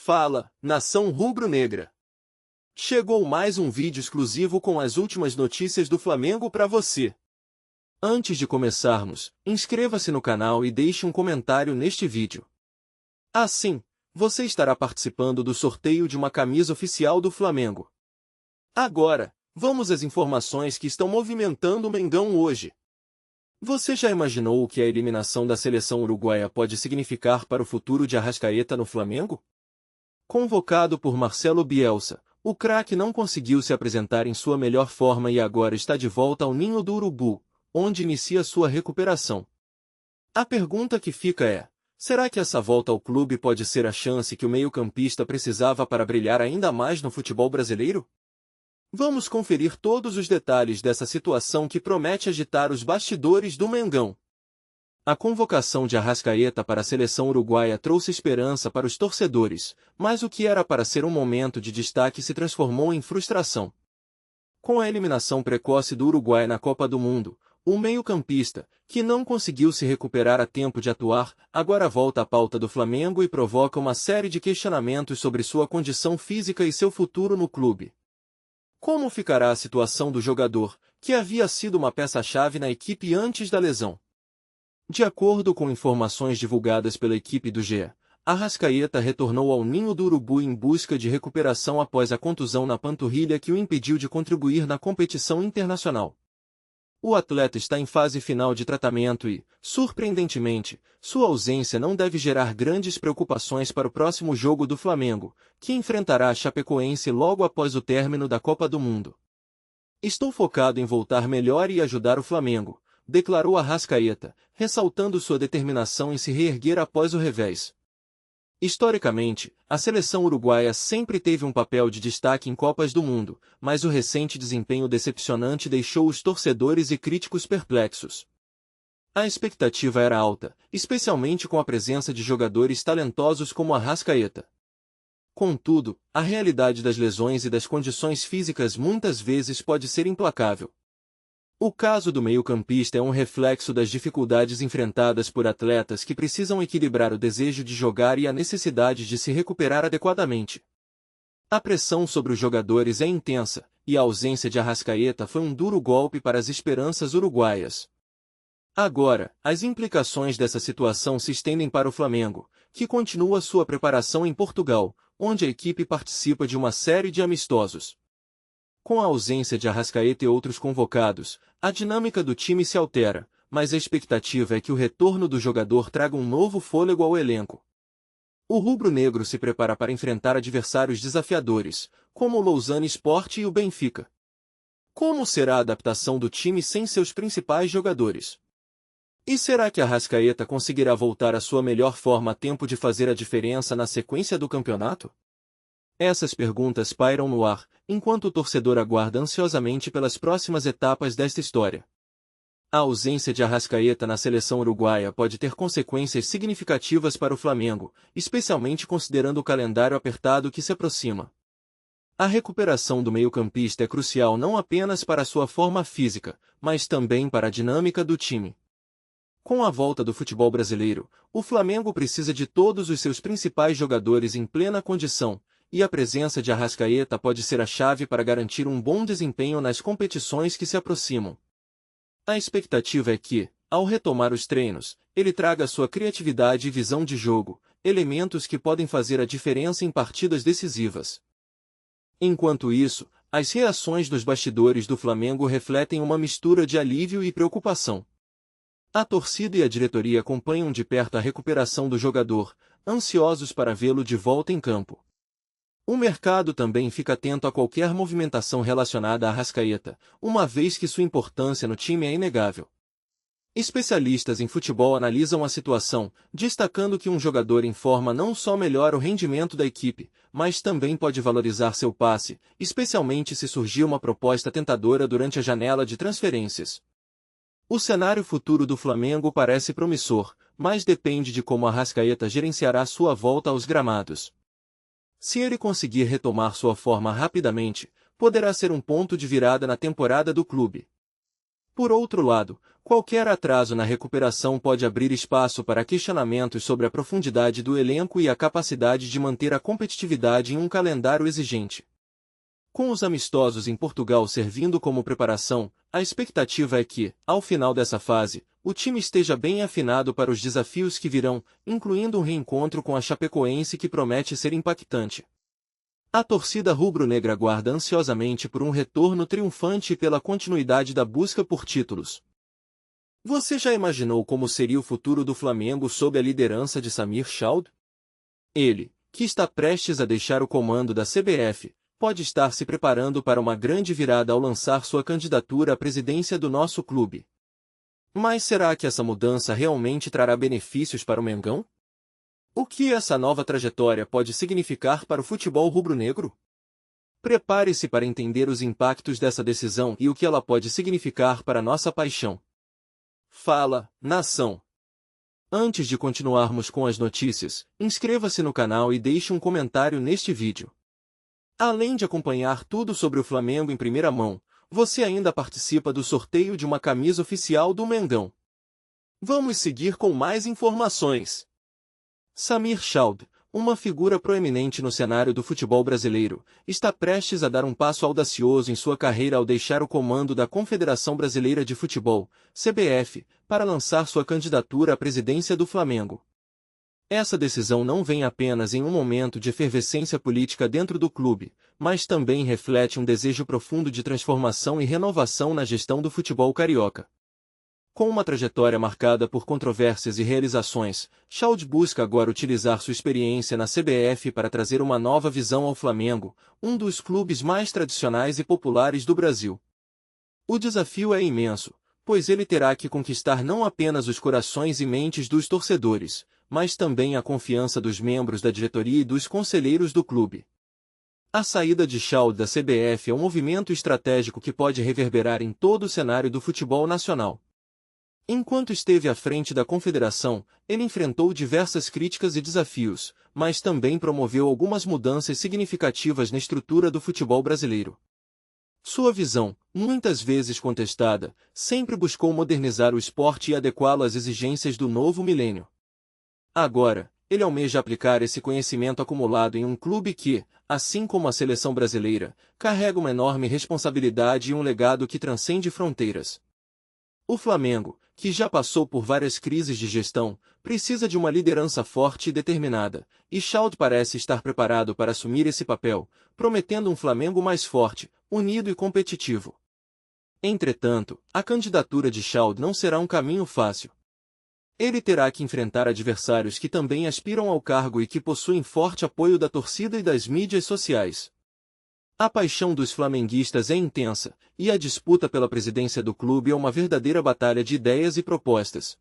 Fala, nação rubro-negra! Chegou mais um vídeo exclusivo com as últimas notícias do Flamengo para você. Antes de começarmos, inscreva-se no canal e deixe um comentário neste vídeo. Assim, você estará participando do sorteio de uma camisa oficial do Flamengo. Agora, vamos às informações que estão movimentando o Mengão hoje. Você já imaginou o que a eliminação da seleção uruguaia pode significar para o futuro de Arrascaeta no Flamengo? Convocado por Marcelo Bielsa, o craque não conseguiu se apresentar em sua melhor forma e agora está de volta ao ninho do urubu, onde inicia sua recuperação. A pergunta que fica é: será que essa volta ao clube pode ser a chance que o meio-campista precisava para brilhar ainda mais no futebol brasileiro? Vamos conferir todos os detalhes dessa situação que promete agitar os bastidores do Mengão. A convocação de Arrascaeta para a seleção uruguaia trouxe esperança para os torcedores, mas o que era para ser um momento de destaque se transformou em frustração. Com a eliminação precoce do Uruguai na Copa do Mundo, o meio-campista, que não conseguiu se recuperar a tempo de atuar, agora volta à pauta do Flamengo e provoca uma série de questionamentos sobre sua condição física e seu futuro no clube. Como ficará a situação do jogador, que havia sido uma peça-chave na equipe antes da lesão? De acordo com informações divulgadas pela equipe do GE, Arrascaeta retornou ao ninho do urubu em busca de recuperação após a contusão na panturrilha que o impediu de contribuir na competição internacional. O atleta está em fase final de tratamento e, surpreendentemente, sua ausência não deve gerar grandes preocupações para o próximo jogo do Flamengo, que enfrentará a Chapecoense logo após o término da Copa do Mundo. "Estou focado em voltar melhor e ajudar o Flamengo", declarou Arrascaeta, ressaltando sua determinação em se reerguer após o revés. Historicamente, a seleção uruguaia sempre teve um papel de destaque em Copas do Mundo, mas o recente desempenho decepcionante deixou os torcedores e críticos perplexos. A expectativa era alta, especialmente com a presença de jogadores talentosos como Arrascaeta. Contudo, a realidade das lesões e das condições físicas muitas vezes pode ser implacável. O caso do meio-campista é um reflexo das dificuldades enfrentadas por atletas que precisam equilibrar o desejo de jogar e a necessidade de se recuperar adequadamente. A pressão sobre os jogadores é intensa, e a ausência de Arrascaeta foi um duro golpe para as esperanças uruguaias. Agora, as implicações dessa situação se estendem para o Flamengo, que continua sua preparação em Portugal, onde a equipe participa de uma série de amistosos. Com a ausência de Arrascaeta e outros convocados, a dinâmica do time se altera, mas a expectativa é que o retorno do jogador traga um novo fôlego ao elenco. O rubro-negro se prepara para enfrentar adversários desafiadores, como o Lausanne Sport e o Benfica. Como será a adaptação do time sem seus principais jogadores? E será que Arrascaeta conseguirá voltar à sua melhor forma a tempo de fazer a diferença na sequência do campeonato? Essas perguntas pairam no ar, enquanto o torcedor aguarda ansiosamente pelas próximas etapas desta história. A ausência de Arrascaeta na seleção uruguaia pode ter consequências significativas para o Flamengo, especialmente considerando o calendário apertado que se aproxima. A recuperação do meio-campista é crucial não apenas para sua forma física, mas também para a dinâmica do time. Com a volta do futebol brasileiro, o Flamengo precisa de todos os seus principais jogadores em plena condição, e a presença de Arrascaeta pode ser a chave para garantir um bom desempenho nas competições que se aproximam. A expectativa é que, ao retomar os treinos, ele traga sua criatividade e visão de jogo, elementos que podem fazer a diferença em partidas decisivas. Enquanto isso, as reações dos bastidores do Flamengo refletem uma mistura de alívio e preocupação. A torcida e a diretoria acompanham de perto a recuperação do jogador, ansiosos para vê-lo de volta em campo. O mercado também fica atento a qualquer movimentação relacionada a Arrascaeta, uma vez que sua importância no time é inegável. Especialistas em futebol analisam a situação, destacando que um jogador em forma não só melhora o rendimento da equipe, mas também pode valorizar seu passe, especialmente se surgir uma proposta tentadora durante a janela de transferências. O cenário futuro do Flamengo parece promissor, mas depende de como Arrascaeta gerenciará sua volta aos gramados. Se ele conseguir retomar sua forma rapidamente, poderá ser um ponto de virada na temporada do clube. Por outro lado, qualquer atraso na recuperação pode abrir espaço para questionamentos sobre a profundidade do elenco e a capacidade de manter a competitividade em um calendário exigente. Com os amistosos em Portugal servindo como preparação, a expectativa é que, ao final dessa fase, o time esteja bem afinado para os desafios que virão, incluindo um reencontro com a Chapecoense que promete ser impactante. A torcida rubro-negra aguarda ansiosamente por um retorno triunfante e pela continuidade da busca por títulos. Você já imaginou como seria o futuro do Flamengo sob a liderança de Samir Chald? Ele, que está prestes a deixar o comando da CBF, pode estar se preparando para uma grande virada ao lançar sua candidatura à presidência do nosso clube. Mas será que essa mudança realmente trará benefícios para o Mengão? O que essa nova trajetória pode significar para o futebol rubro-negro? Prepare-se para entender os impactos dessa decisão e o que ela pode significar para nossa paixão. Fala, nação! Antes de continuarmos com as notícias, inscreva-se no canal e deixe um comentário neste vídeo. Além de acompanhar tudo sobre o Flamengo em primeira mão, você ainda participa do sorteio de uma camisa oficial do Mengão. Vamos seguir com mais informações. Samir Chald, uma figura proeminente no cenário do futebol brasileiro, está prestes a dar um passo audacioso em sua carreira ao deixar o comando da Confederação Brasileira de Futebol, CBF, para lançar sua candidatura à presidência do Flamengo. Essa decisão não vem apenas em um momento de efervescência política dentro do clube, mas também reflete um desejo profundo de transformação e renovação na gestão do futebol carioca. Com uma trajetória marcada por controvérsias e realizações, Chald busca agora utilizar sua experiência na CBF para trazer uma nova visão ao Flamengo, um dos clubes mais tradicionais e populares do Brasil. O desafio é imenso, pois ele terá que conquistar não apenas os corações e mentes dos torcedores, mas também a confiança dos membros da diretoria e dos conselheiros do clube. A saída de Chald da CBF é um movimento estratégico que pode reverberar em todo o cenário do futebol nacional. Enquanto esteve à frente da confederação, ele enfrentou diversas críticas e desafios, mas também promoveu algumas mudanças significativas na estrutura do futebol brasileiro. Sua visão, muitas vezes contestada, sempre buscou modernizar o esporte e adequá-lo às exigências do novo milênio. Agora, ele almeja aplicar esse conhecimento acumulado em um clube que, assim como a seleção brasileira, carrega uma enorme responsabilidade e um legado que transcende fronteiras. O Flamengo, que já passou por várias crises de gestão, precisa de uma liderança forte e determinada, e Chald parece estar preparado para assumir esse papel, prometendo um Flamengo mais forte, unido e competitivo. Entretanto, a candidatura de Chald não será um caminho fácil. Ele terá que enfrentar adversários que também aspiram ao cargo e que possuem forte apoio da torcida e das mídias sociais. A paixão dos flamenguistas é intensa, e a disputa pela presidência do clube é uma verdadeira batalha de ideias e propostas.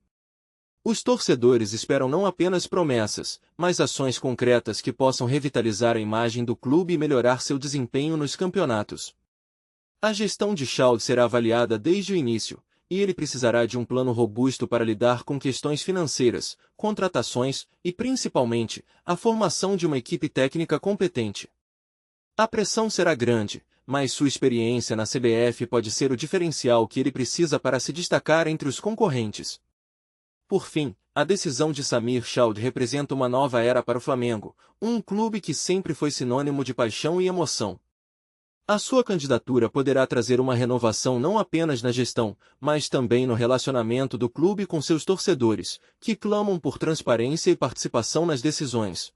Os torcedores esperam não apenas promessas, mas ações concretas que possam revitalizar a imagem do clube e melhorar seu desempenho nos campeonatos. A gestão de Chald será avaliada desde o início, e ele precisará de um plano robusto para lidar com questões financeiras, contratações e, principalmente, a formação de uma equipe técnica competente. A pressão será grande, mas sua experiência na CBF pode ser o diferencial que ele precisa para se destacar entre os concorrentes. Por fim, a decisão de Samir Chald representa uma nova era para o Flamengo, um clube que sempre foi sinônimo de paixão e emoção. A sua candidatura poderá trazer uma renovação não apenas na gestão, mas também no relacionamento do clube com seus torcedores, que clamam por transparência e participação nas decisões.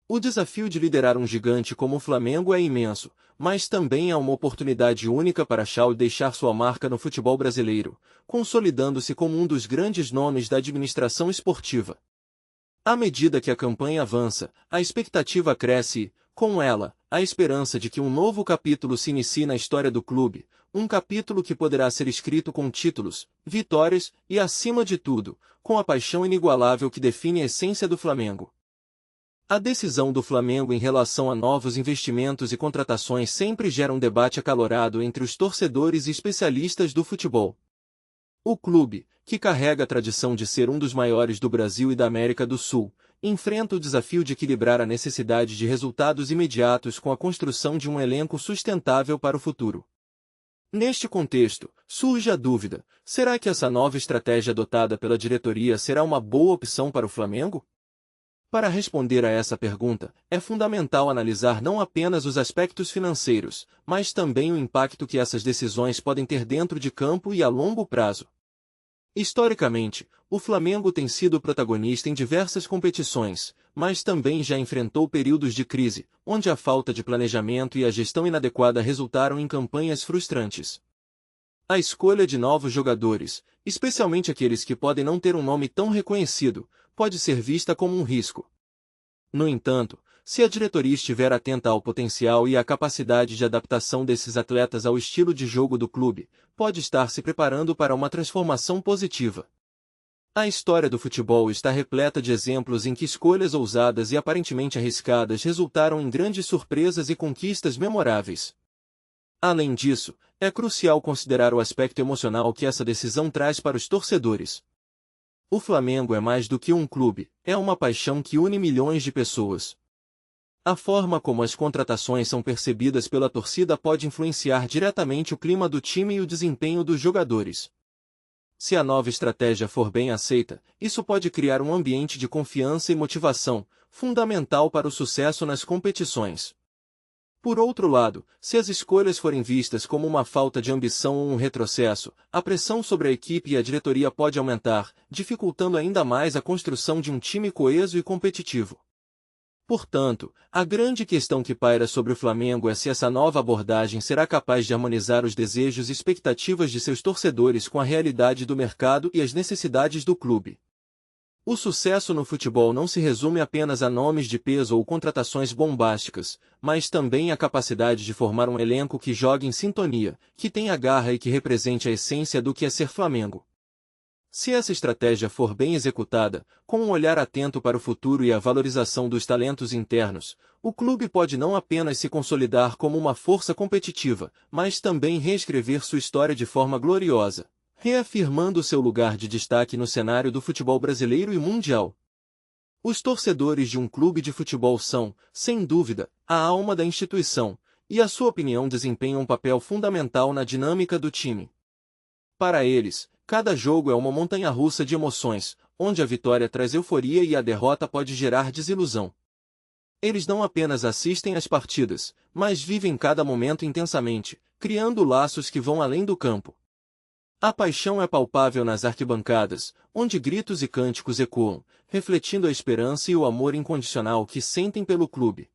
O desafio de liderar um gigante como o Flamengo é imenso, mas também é uma oportunidade única para Chald deixar sua marca no futebol brasileiro, consolidando-se como um dos grandes nomes da administração esportiva. À medida que a campanha avança, a expectativa cresce e, com ela, a esperança de que um novo capítulo se inicie na história do clube, um capítulo que poderá ser escrito com títulos, vitórias e, acima de tudo, com a paixão inigualável que define a essência do Flamengo. A decisão do Flamengo em relação a novos investimentos e contratações sempre gera um debate acalorado entre os torcedores e especialistas do futebol. O clube, que carrega a tradição de ser um dos maiores do Brasil e da América do Sul, enfrenta o desafio de equilibrar a necessidade de resultados imediatos com a construção de um elenco sustentável para o futuro. Neste contexto, surge a dúvida: será que essa nova estratégia adotada pela diretoria será uma boa opção para o Flamengo? Para responder a essa pergunta, é fundamental analisar não apenas os aspectos financeiros, mas também o impacto que essas decisões podem ter dentro de campo e a longo prazo. Historicamente, o Flamengo tem sido protagonista em diversas competições, mas também já enfrentou períodos de crise, onde a falta de planejamento e a gestão inadequada resultaram em campanhas frustrantes. A escolha de novos jogadores, especialmente aqueles que podem não ter um nome tão reconhecido, pode ser vista como um risco. No entanto, se a diretoria estiver atenta ao potencial e à capacidade de adaptação desses atletas ao estilo de jogo do clube, pode estar se preparando para uma transformação positiva. A história do futebol está repleta de exemplos em que escolhas ousadas e aparentemente arriscadas resultaram em grandes surpresas e conquistas memoráveis. Além disso, é crucial considerar o aspecto emocional que essa decisão traz para os torcedores. O Flamengo é mais do que um clube, é uma paixão que une milhões de pessoas. A forma como as contratações são percebidas pela torcida pode influenciar diretamente o clima do time e o desempenho dos jogadores. Se a nova estratégia for bem aceita, isso pode criar um ambiente de confiança e motivação, fundamental para o sucesso nas competições. Por outro lado, se as escolhas forem vistas como uma falta de ambição ou um retrocesso, a pressão sobre a equipe e a diretoria pode aumentar, dificultando ainda mais a construção de um time coeso e competitivo. Portanto, a grande questão que paira sobre o Flamengo é se essa nova abordagem será capaz de harmonizar os desejos e expectativas de seus torcedores com a realidade do mercado e as necessidades do clube. O sucesso no futebol não se resume apenas a nomes de peso ou contratações bombásticas, mas também à capacidade de formar um elenco que jogue em sintonia, que tenha garra e que represente a essência do que é ser Flamengo. Se essa estratégia for bem executada, com um olhar atento para o futuro e a valorização dos talentos internos, o clube pode não apenas se consolidar como uma força competitiva, mas também reescrever sua história de forma gloriosa, reafirmando seu lugar de destaque no cenário do futebol brasileiro e mundial. Os torcedores de um clube de futebol são, sem dúvida, a alma da instituição, e a sua opinião desempenha um papel fundamental na dinâmica do time. Para eles, cada jogo é uma montanha-russa de emoções, onde a vitória traz euforia e a derrota pode gerar desilusão. Eles não apenas assistem às partidas, mas vivem cada momento intensamente, criando laços que vão além do campo. A paixão é palpável nas arquibancadas, onde gritos e cânticos ecoam, refletindo a esperança e o amor incondicional que sentem pelo clube.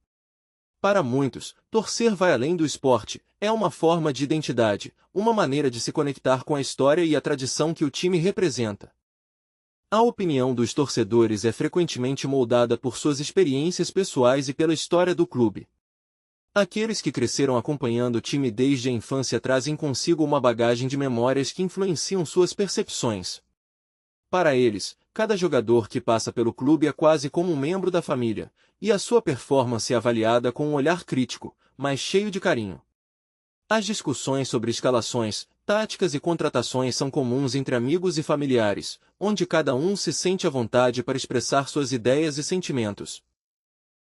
Para muitos, torcer vai além do esporte, é uma forma de identidade, uma maneira de se conectar com a história e a tradição que o time representa. A opinião dos torcedores é frequentemente moldada por suas experiências pessoais e pela história do clube. Aqueles que cresceram acompanhando o time desde a infância trazem consigo uma bagagem de memórias que influenciam suas percepções. Para eles, cada jogador que passa pelo clube é quase como um membro da família, e a sua performance é avaliada com um olhar crítico, mas cheio de carinho. As discussões sobre escalações, táticas e contratações são comuns entre amigos e familiares, onde cada um se sente à vontade para expressar suas ideias e sentimentos.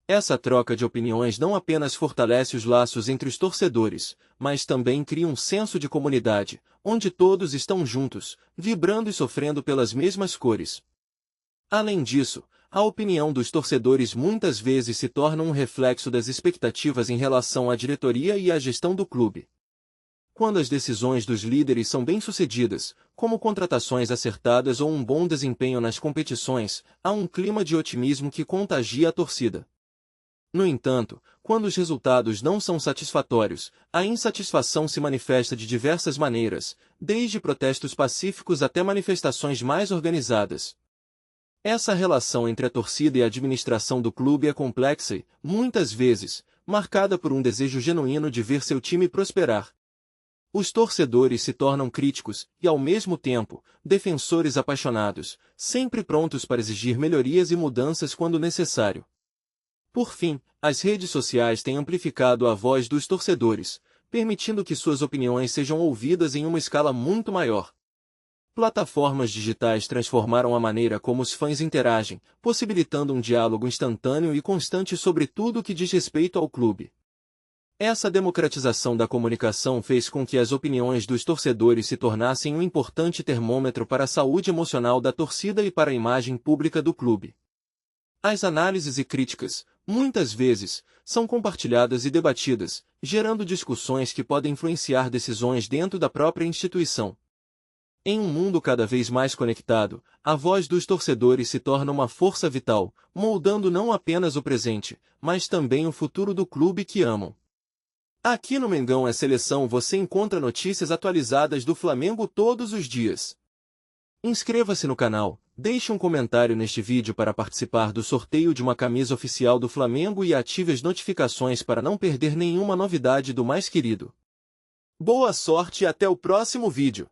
Essa troca de opiniões não apenas fortalece os laços entre os torcedores, mas também cria um senso de comunidade, onde todos estão juntos, vibrando e sofrendo pelas mesmas cores. Além disso, a opinião dos torcedores muitas vezes se torna um reflexo das expectativas em relação à diretoria e à gestão do clube. Quando as decisões dos líderes são bem-sucedidas, como contratações acertadas ou um bom desempenho nas competições, há um clima de otimismo que contagia a torcida. No entanto, quando os resultados não são satisfatórios, a insatisfação se manifesta de diversas maneiras, desde protestos pacíficos até manifestações mais organizadas. Essa relação entre a torcida e a administração do clube é complexa e, muitas vezes, marcada por um desejo genuíno de ver seu time prosperar. Os torcedores se tornam críticos e, ao mesmo tempo, defensores apaixonados, sempre prontos para exigir melhorias e mudanças quando necessário. Por fim, as redes sociais têm amplificado a voz dos torcedores, permitindo que suas opiniões sejam ouvidas em uma escala muito maior. Plataformas digitais transformaram a maneira como os fãs interagem, possibilitando um diálogo instantâneo e constante sobre tudo o que diz respeito ao clube. Essa democratização da comunicação fez com que as opiniões dos torcedores se tornassem um importante termômetro para a saúde emocional da torcida e para a imagem pública do clube. As análises e críticas, muitas vezes, são compartilhadas e debatidas, gerando discussões que podem influenciar decisões dentro da própria instituição. Em um mundo cada vez mais conectado, a voz dos torcedores se torna uma força vital, moldando não apenas o presente, mas também o futuro do clube que amam. Aqui no Mengão é Seleção você encontra notícias atualizadas do Flamengo todos os dias. Inscreva-se no canal, deixe um comentário neste vídeo para participar do sorteio de uma camisa oficial do Flamengo e ative as notificações para não perder nenhuma novidade do mais querido. Boa sorte e até o próximo vídeo!